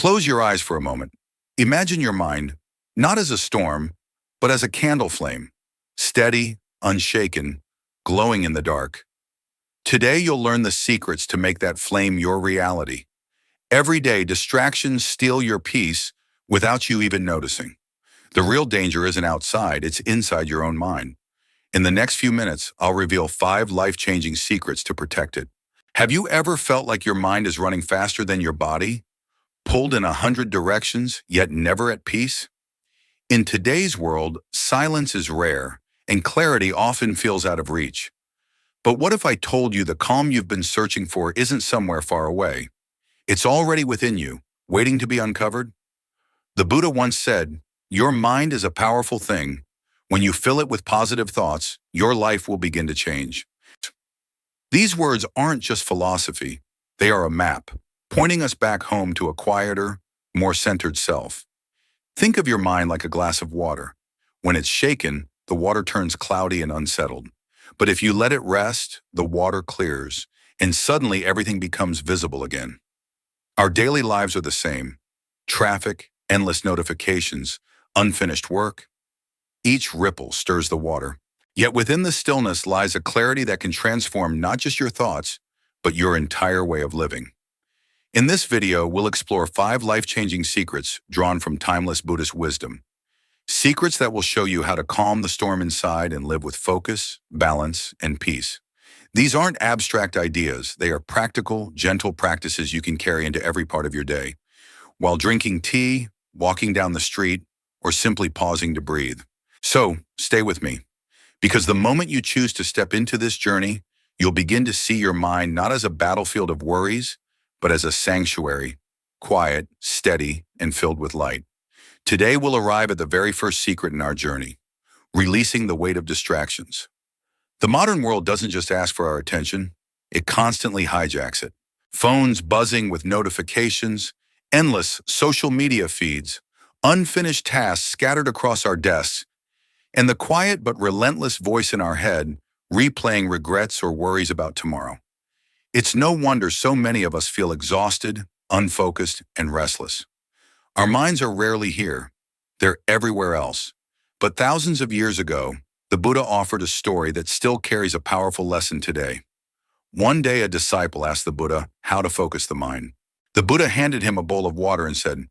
Close your eyes for a moment. Imagine your mind, not as a storm, but as a candle flame, steady, unshaken, glowing in the dark. Today you'll learn the secrets to make that flame your reality. Every day, distractions steal your peace without you even noticing. The real danger isn't outside, it's inside your own mind. In the next few minutes, I'll reveal 5 life-changing secrets to protect it. Have you ever felt like your mind is running faster than your body, pulled in 100 directions, yet never at peace? In today's world, silence is rare, and clarity often feels out of reach. But what if I told you the calm you've been searching for isn't somewhere far away? It's already within you, waiting to be uncovered? The Buddha once said, "Your mind is a powerful thing. When you fill it with positive thoughts, your life will begin to change." These words aren't just philosophy, they are a map, pointing us back home to a quieter, more centered self. Think of your mind like a glass of water. When it's shaken, the water turns cloudy and unsettled. But if you let it rest, the water clears, and suddenly everything becomes visible again. Our daily lives are the same. Traffic, endless notifications, unfinished work. Each ripple stirs the water. Yet within the stillness lies a clarity that can transform not just your thoughts, but your entire way of living. In this video, we'll explore 5 life-changing secrets drawn from timeless Buddhist wisdom. Secrets that will show you how to calm the storm inside and live with focus, balance, and peace. These aren't abstract ideas. They are practical, gentle practices you can carry into every part of your day, while drinking tea, walking down the street, or simply pausing to breathe. So, stay with me, because the moment you choose to step into this journey, you'll begin to see your mind not as a battlefield of worries, but as a sanctuary, quiet, steady, and filled with light. Today we'll arrive at the very first secret in our journey, releasing the weight of distractions. The modern world doesn't just ask for our attention, it constantly hijacks it. Phones buzzing with notifications, endless social media feeds, unfinished tasks scattered across our desks, and the quiet but relentless voice in our head replaying regrets or worries about tomorrow. It's no wonder so many of us feel exhausted, unfocused, and restless. Our minds are rarely here. They're everywhere else. But thousands of years ago, the Buddha offered a story that still carries a powerful lesson today. One day, a disciple asked the Buddha how to focus the mind. The Buddha handed him a bowl of water and said,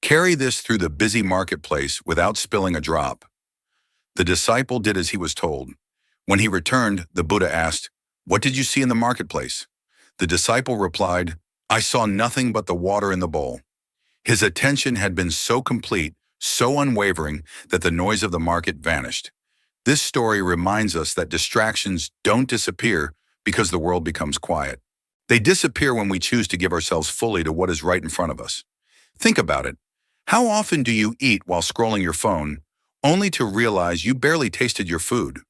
"Carry this through the busy marketplace without spilling a drop." The disciple did as he was told. When he returned, the Buddha asked, "What did you see in the marketplace?" The disciple replied, "I saw nothing but the water in the bowl." His attention had been so complete, so unwavering, that the noise of the market vanished. This story reminds us that distractions don't disappear because the world becomes quiet. They disappear when we choose to give ourselves fully to what is right in front of us. Think about it. How often do you eat while scrolling your phone, only to realize you barely tasted your food?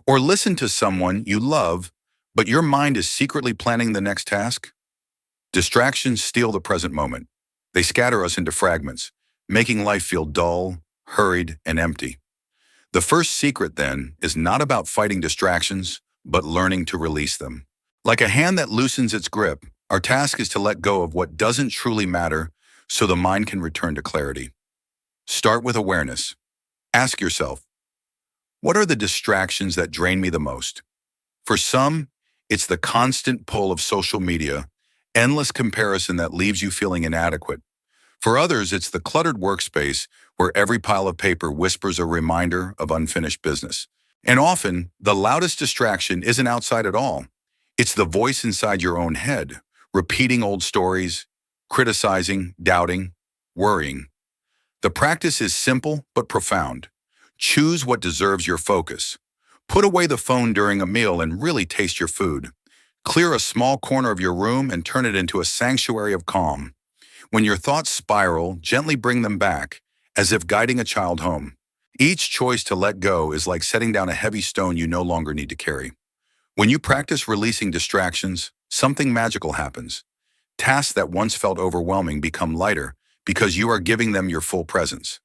Or listen to someone you love, but your mind is secretly planning the next task? Distractions steal the present moment. They scatter us into fragments, making life feel dull, hurried, and empty. The first secret, then, is not about fighting distractions, but learning to release them. Like a hand that loosens its grip, our task is to let go of what doesn't truly matter so the mind can return to clarity. Start with awareness. Ask yourself, what are the distractions that drain me the most? For some, it's the constant pull of social media, endless comparison that leaves you feeling inadequate. For others, it's the cluttered workspace where every pile of paper whispers a reminder of unfinished business. And often, the loudest distraction isn't outside at all. It's the voice inside your own head, repeating old stories, criticizing, doubting, worrying. The practice is simple but profound. Choose what deserves your focus. Put away the phone during a meal and really taste your food. Clear a small corner of your room and turn it into a sanctuary of calm. When your thoughts spiral, gently bring them back, as if guiding a child home. Each choice to let go is like setting down a heavy stone you no longer need to carry. When you practice releasing distractions, something magical happens. Tasks that once felt overwhelming become lighter because you are giving them your full presence.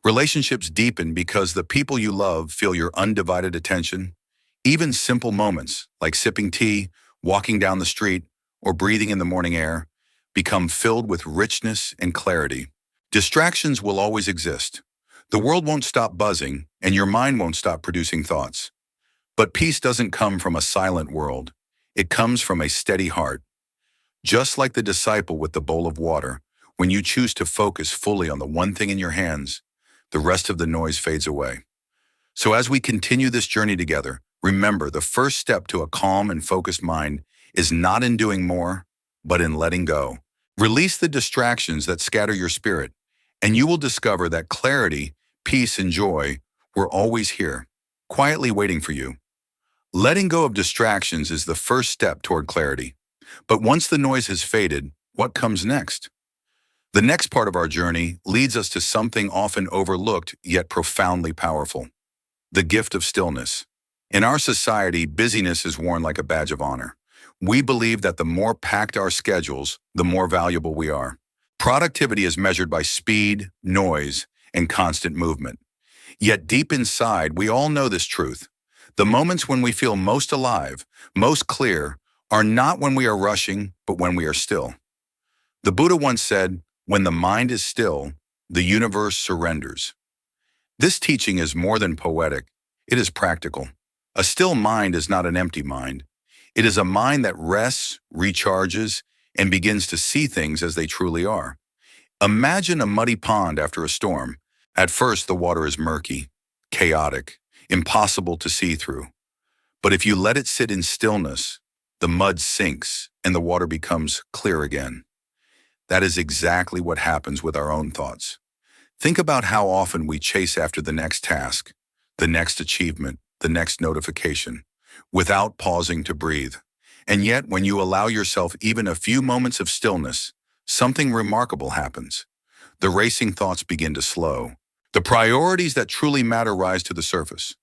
Relationships deepen because the people you love feel your undivided attention. Even simple moments, like sipping tea, walking down the street, or breathing in the morning air, become filled with richness and clarity. Distractions will always exist. The world won't stop buzzing, and your mind won't stop producing thoughts. But peace doesn't come from a silent world. It comes from a steady heart. Just like the disciple with the bowl of water, when you choose to focus fully on the one thing in your hands, the rest of the noise fades away. So as we continue this journey together, remember the first step to a calm and focused mind is not in doing more, but in letting go. Release the distractions that scatter your spirit, and you will discover that clarity, peace, and joy were always here, quietly waiting for you. Letting go of distractions is the first step toward clarity. But once the noise has faded, what comes next? The next part of our journey leads us to something often overlooked yet profoundly powerful: the gift of stillness. In our society, busyness is worn like a badge of honor. We believe that the more packed our schedules, the more valuable we are. Productivity is measured by speed, noise, and constant movement. Yet deep inside, we all know this truth. The moments when we feel most alive, most clear, are not when we are rushing, but when we are still. The Buddha once said, "When the mind is still, the universe surrenders." This teaching is more than poetic. It is practical. A still mind is not an empty mind. It is a mind that rests, recharges, and begins to see things as they truly are. Imagine a muddy pond after a storm. At first, the water is murky, chaotic, impossible to see through. But if you let it sit in stillness, the mud sinks and the water becomes clear again. That is exactly what happens with our own thoughts. Think about how often we chase after the next task, the next achievement, the next notification, without pausing to breathe. And yet, when you allow yourself even a few moments of stillness, something remarkable happens. The racing thoughts begin to slow. The priorities that truly matter rise to the surface.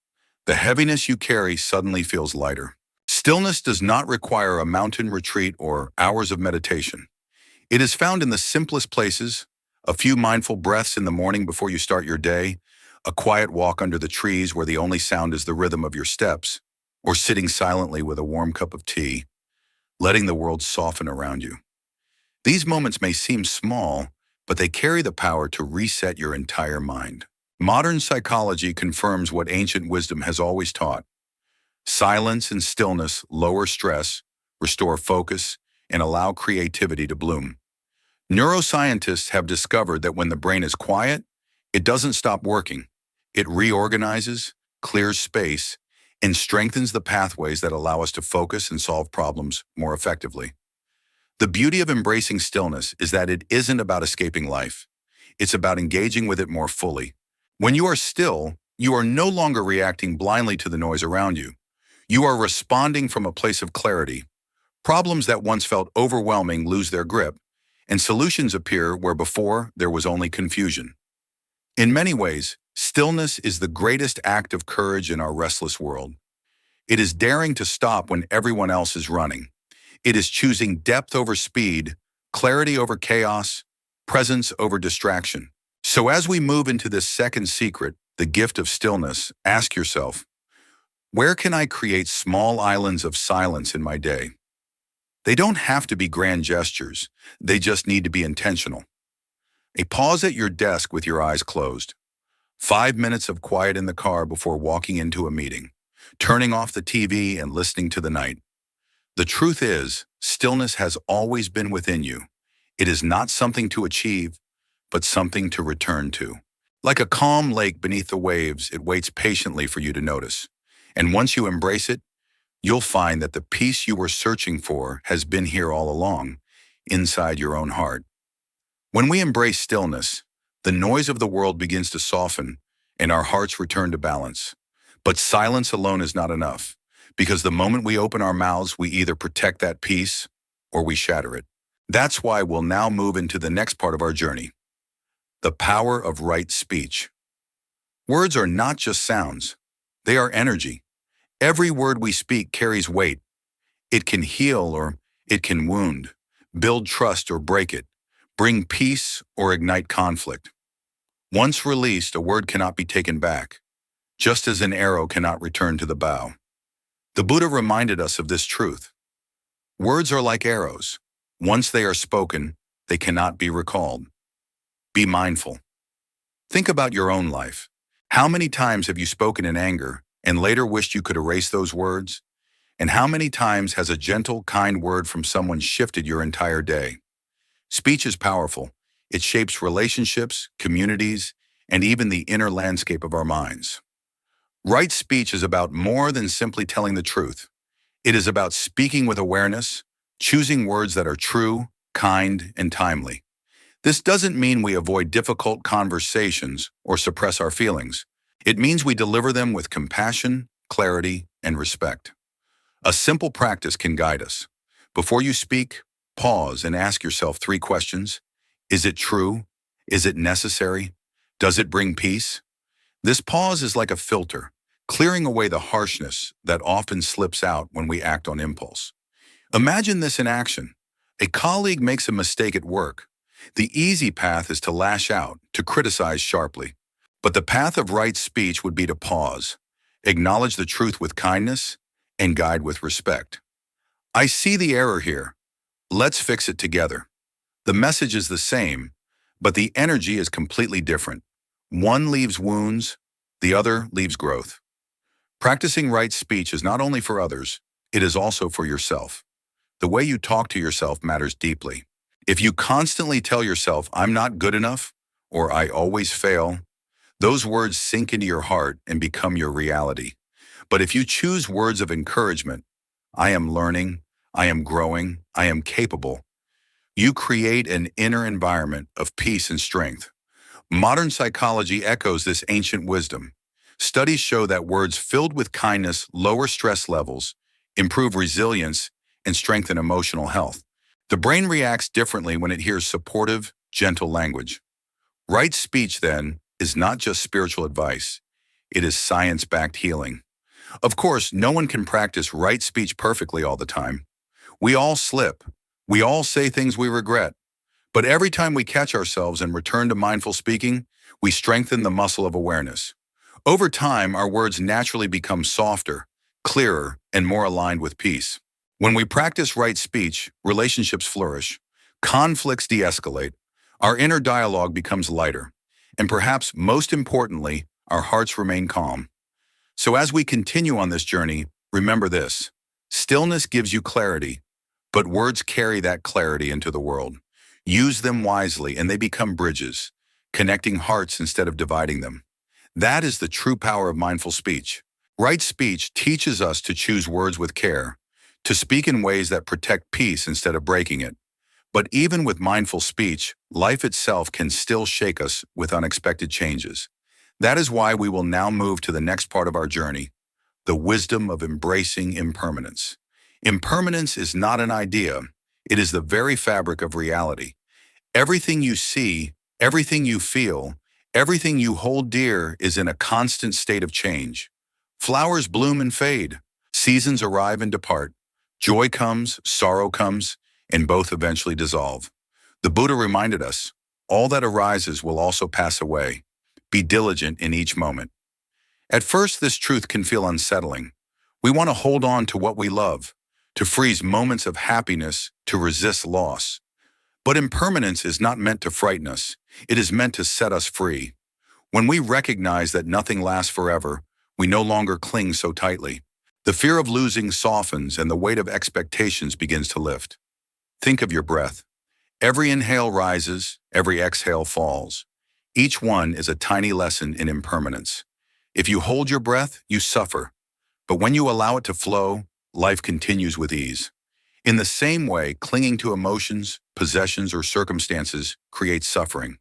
The heaviness you carry suddenly feels lighter. Stillness does not require a mountain retreat or hours of meditation. It is found in the simplest places: a few mindful breaths in the morning before you start your day, a quiet walk under the trees where the only sound is the rhythm of your steps, or sitting silently with a warm cup of tea, letting the world soften around you. These moments may seem small, but they carry the power to reset your entire mind. Modern psychology confirms what ancient wisdom has always taught. Silence and stillness lower stress, restore focus, and allow creativity to bloom. Neuroscientists have discovered that when the brain is quiet, it doesn't stop working. It reorganizes, clears space, and strengthens the pathways that allow us to focus and solve problems more effectively. The beauty of embracing stillness is that it isn't about escaping life. It's about engaging with it more fully. When you are still, you are no longer reacting blindly to the noise around you. You are responding from a place of clarity. Problems that once felt overwhelming lose their grip, and solutions appear where before there was only confusion. In many ways, stillness is the greatest act of courage in our restless world. It is daring to stop when everyone else is running. It is choosing depth over speed, clarity over chaos, presence over distraction. So as we move into this second secret, the gift of stillness, ask yourself, where can I create small islands of silence in my day? They don't have to be grand gestures. They just need to be intentional. A pause at your desk with your eyes closed. 5 minutes of quiet in the car before walking into a meeting. Turning off the TV and listening to the night. The truth is, stillness has always been within you. It is not something to achieve, but something to return to. Like a calm lake beneath the waves, it waits patiently for you to notice. And once you embrace it, you'll find that the peace you were searching for has been here all along, inside your own heart. When we embrace stillness, the noise of the world begins to soften and our hearts return to balance. But silence alone is not enough, because the moment we open our mouths, we either protect that peace or we shatter it. That's why we'll now move into the next part of our journey: the power of right speech. Words are not just sounds, they are energy. Every word we speak carries weight. It can heal or it can wound, build trust or break it, bring peace or ignite conflict. Once released, a word cannot be taken back, just as an arrow cannot return to the bow. The Buddha reminded us of this truth. Words are like arrows. Once they are spoken, they cannot be recalled. Be mindful. Think about your own life. How many times have you spoken in anger and later wished you could erase those words? And how many times has a gentle, kind word from someone shifted your entire day? Speech is powerful. It shapes relationships, communities, and even the inner landscape of our minds. Right speech is about more than simply telling the truth. It is about speaking with awareness, choosing words that are true, kind, and timely. This doesn't mean we avoid difficult conversations or suppress our feelings. It means we deliver them with compassion, clarity, and respect. A simple practice can guide us. Before you speak, pause and ask yourself 3 questions. Is it true? Is it necessary? Does it bring peace? This pause is like a filter, clearing away the harshness that often slips out when we act on impulse. Imagine this in action. A colleague makes a mistake at work. The easy path is to lash out, to criticize sharply. But the path of right speech would be to pause, acknowledge the truth with kindness, and guide with respect. I see the error here. Let's fix it together. The message is the same, but the energy is completely different. One leaves wounds, the other leaves growth. Practicing right speech is not only for others, it is also for yourself. The way you talk to yourself matters deeply. If you constantly tell yourself, I'm not good enough, or I always fail, those words sink into your heart and become your reality. But if you choose words of encouragement, I am learning, I am growing, I am capable, you create an inner environment of peace and strength. Modern psychology echoes this ancient wisdom. Studies show that words filled with kindness lower stress levels, improve resilience, and strengthen emotional health. The brain reacts differently when it hears supportive, gentle language. Right speech, then, is not just spiritual advice. It is science-backed healing. Of course, no one can practice right speech perfectly all the time. We all slip. We all say things we regret. But every time we catch ourselves and return to mindful speaking, we strengthen the muscle of awareness. Over time, our words naturally become softer, clearer, and more aligned with peace. When we practice right speech, relationships flourish, conflicts de-escalate, our inner dialogue becomes lighter, and perhaps most importantly, our hearts remain calm. So as we continue on this journey, remember this: stillness gives you clarity, but words carry that clarity into the world. Use them wisely and they become bridges, connecting hearts instead of dividing them. That is the true power of mindful speech. Right speech teaches us to choose words with care, to speak in ways that protect peace instead of breaking it. But even with mindful speech, life itself can still shake us with unexpected changes. That is why we will now move to the next part of our journey, the wisdom of embracing impermanence. Impermanence is not an idea, it is the very fabric of reality. Everything you see, everything you feel, everything you hold dear is in a constant state of change. Flowers bloom and fade, seasons arrive and depart. Joy comes, sorrow comes, and both eventually dissolve. The Buddha reminded us, all that arises will also pass away. Be diligent in each moment. At first, this truth can feel unsettling. We want to hold on to what we love, to freeze moments of happiness, to resist loss. But impermanence is not meant to frighten us. It is meant to set us free. When we recognize that nothing lasts forever, we no longer cling so tightly. The fear of losing softens and the weight of expectations begins to lift. Think of your breath. Every inhale rises, every exhale falls. Each one is a tiny lesson in impermanence. If you hold your breath, you suffer. But when you allow it to flow, life continues with ease. In the same way, clinging to emotions, possessions, or circumstances creates suffering.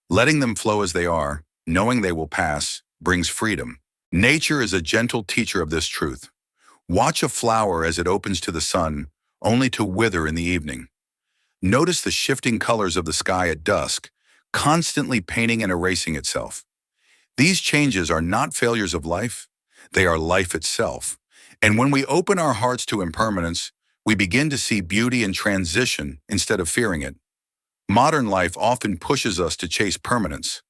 Letting them flow as they are, knowing they will pass, brings freedom. Nature is a gentle teacher of this truth. Watch a flower as it opens to the sun, only to wither in the evening. Notice the shifting colors of the sky at dusk, constantly painting and erasing itself. These changes are not failures of life, they are life itself. And when we open our hearts to impermanence, we begin to see beauty in transition instead of fearing it. Modern life often pushes us to chase permanence,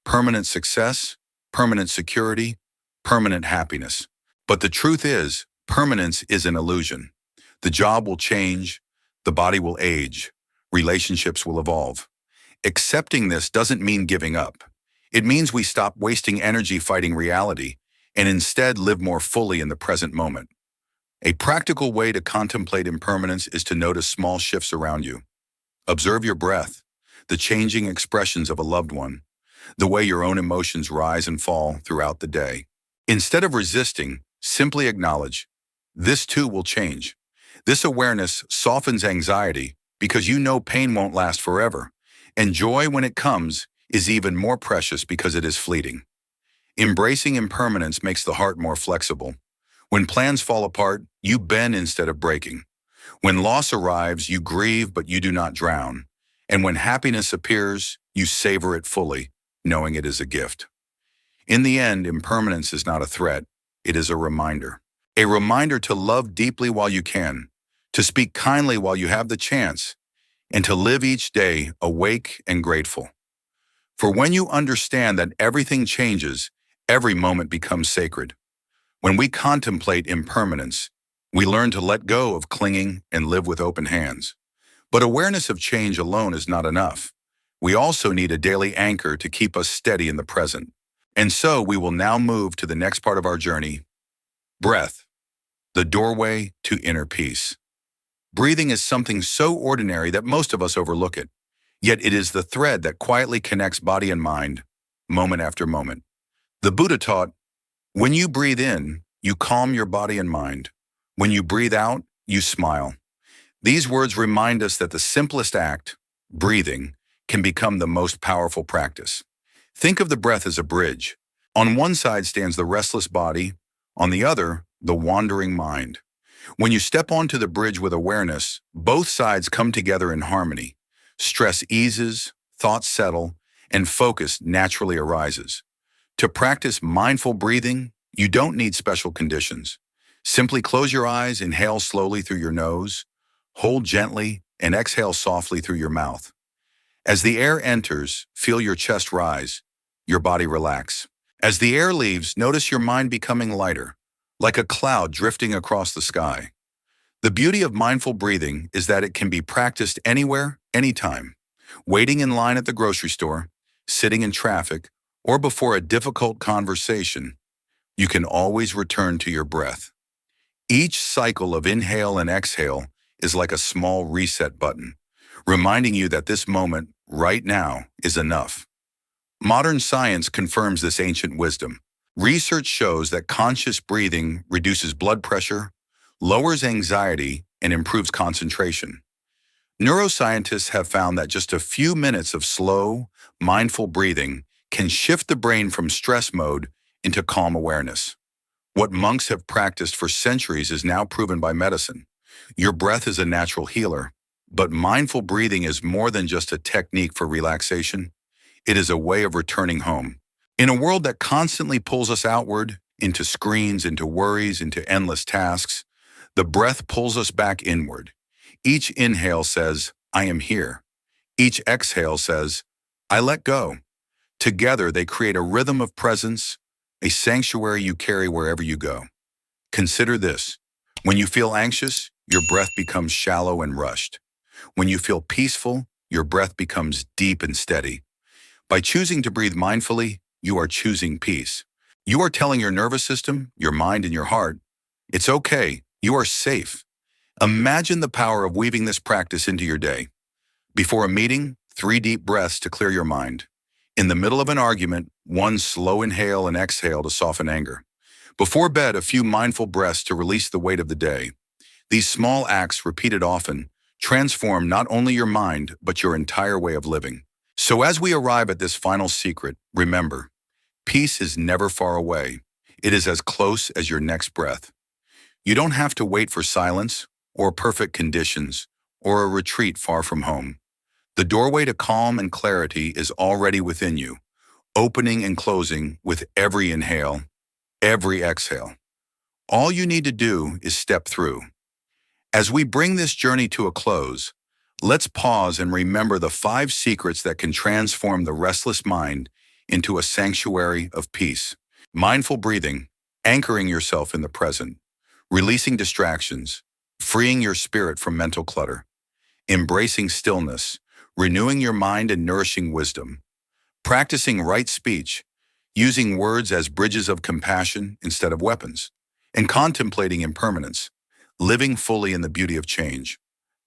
permanent success, permanent security, permanent happiness. But the truth is, permanence is an illusion. The job will change, the body will age, relationships will evolve. Accepting this doesn't mean giving up. It means we stop wasting energy fighting reality and instead live more fully in the present moment. A practical way to contemplate impermanence is to notice small shifts around you. Observe your breath, the changing expressions of a loved one, the way your own emotions rise and fall throughout the day. Instead of resisting, simply acknowledge, this too will change. This awareness softens anxiety because you know pain won't last forever, and joy when it comes is even more precious because it is fleeting. Embracing impermanence makes the heart more flexible. When plans fall apart, you bend instead of breaking. When loss arrives, you grieve but you do not drown. And when happiness appears, you savor it fully, knowing it is a gift. In the end, impermanence is not a threat, it is a reminder. A reminder to love deeply while you can, to speak kindly while you have the chance, and to live each day awake and grateful. For when you understand that everything changes, every moment becomes sacred. When we contemplate impermanence, we learn to let go of clinging and live with open hands. But awareness of change alone is not enough. We also need a daily anchor to keep us steady in the present. And so we will now move to the next part of our journey, breath, the doorway to inner peace. Breathing is something so ordinary that most of us overlook it. Yet it is the thread that quietly connects body and mind, moment after moment. The Buddha taught, when you breathe in, you calm your body and mind. When you breathe out, you smile. These words remind us that the simplest act, breathing, can become the most powerful practice. Think of the breath as a bridge. On one side stands the restless body, on the other, the wandering mind. When you step onto the bridge with awareness, both sides come together in harmony. Stress eases, thoughts settle, and focus naturally arises. To practice mindful breathing, you don't need special conditions. Simply close your eyes, inhale slowly through your nose, hold gently, and exhale softly through your mouth. As the air enters, feel your chest rise, your body relax. As the air leaves, notice your mind becoming lighter, like a cloud drifting across the sky. The beauty of mindful breathing is that it can be practiced anywhere, anytime. Waiting in line at the grocery store, sitting in traffic, or before a difficult conversation, you can always return to your breath. Each cycle of inhale and exhale is like a small reset button, reminding you that this moment, right now, is enough. Modern science confirms this ancient wisdom. Research shows that conscious breathing reduces blood pressure, lowers anxiety, and improves concentration. Neuroscientists have found that just a few minutes of slow, mindful breathing can shift the brain from stress mode into calm awareness. What monks have practiced for centuries is now proven by medicine. Your breath is a natural healer, but mindful breathing is more than just a technique for relaxation. It is a way of returning home. In a world that constantly pulls us outward, into screens, into worries, into endless tasks, the breath pulls us back inward. Each inhale says, I am here. Each exhale says, I let go. Together, they create a rhythm of presence, a sanctuary you carry wherever you go. Consider this. When you feel anxious, your breath becomes shallow and rushed. When you feel peaceful, your breath becomes deep and steady. By choosing to breathe mindfully, you are choosing peace. You are telling your nervous system, your mind, and your heart, it's okay, you are safe. Imagine the power of weaving this practice into your day. Before a meeting, 3 deep breaths to clear your mind. In the middle of an argument, 1 slow inhale and exhale to soften anger. Before bed, a few mindful breaths to release the weight of the day. These small acts, repeated often, transform not only your mind, but your entire way of living. So as we arrive at this final secret, remember, peace is never far away. It is as close as your next breath. You don't have to wait for silence, or perfect conditions, or a retreat far from home. The doorway to calm and clarity is already within you, opening and closing with every inhale, every exhale. All you need to do is step through. As we bring this journey to a close, let's pause and remember the 5 secrets that can transform the restless mind into a sanctuary of peace. Mindful breathing, anchoring yourself in the present, releasing distractions, freeing your spirit from mental clutter. embracing stillness, renewing your mind and nourishing wisdom, practicing right speech, using words as bridges of compassion instead of weapons, and contemplating impermanence, living fully in the beauty of change.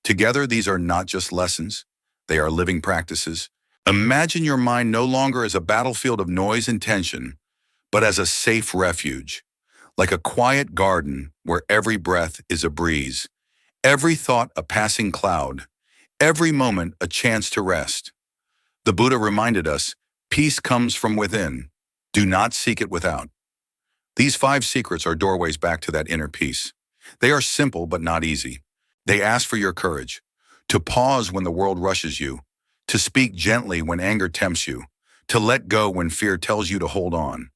Together, these are not just lessons, they are living practices. Imagine your mind no longer as a battlefield of noise and tension, but as a safe refuge, like a quiet garden where every breath is a breeze, every thought a passing cloud, every moment a chance to rest. The Buddha reminded us, peace comes from within. Do not seek it without. These 5 secrets are doorways back to that inner peace. They are simple but not easy. They ask for your courage, to pause when the world rushes you, to speak gently when anger tempts you, to let go when fear tells you to hold on.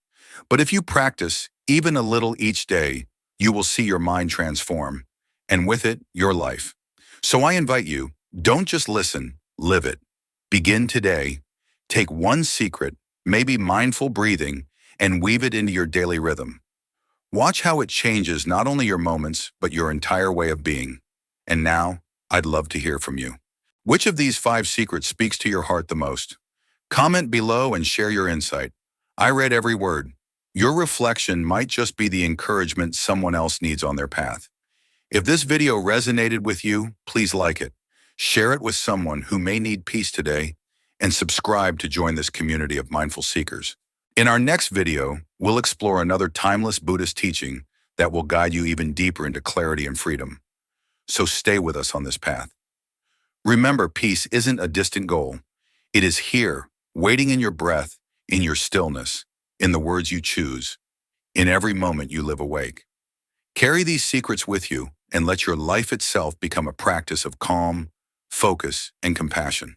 But if you practice even a little each day, you will see your mind transform, and with it, your life. So I invite you, don't just listen, live it. Begin today. Take one secret, maybe mindful breathing, and weave it into your daily rhythm. Watch how it changes not only your moments, but your entire way of being. And now, I'd love to hear from you. Which of these 5 secrets speaks to your heart the most? Comment below and share your insight. I read every word. Your reflection might just be the encouragement someone else needs on their path. If this video resonated with you, please like it. Share it with someone who may need peace today, and subscribe to join this community of mindful seekers. In our next video, we'll explore another timeless Buddhist teaching that will guide you even deeper into clarity and freedom. So stay with us on this path. Remember, peace isn't a distant goal. It is here, waiting in your breath, in your stillness, in the words you choose, in every moment you live awake. Carry these secrets with you and let your life itself become a practice of calm, focus, and compassion.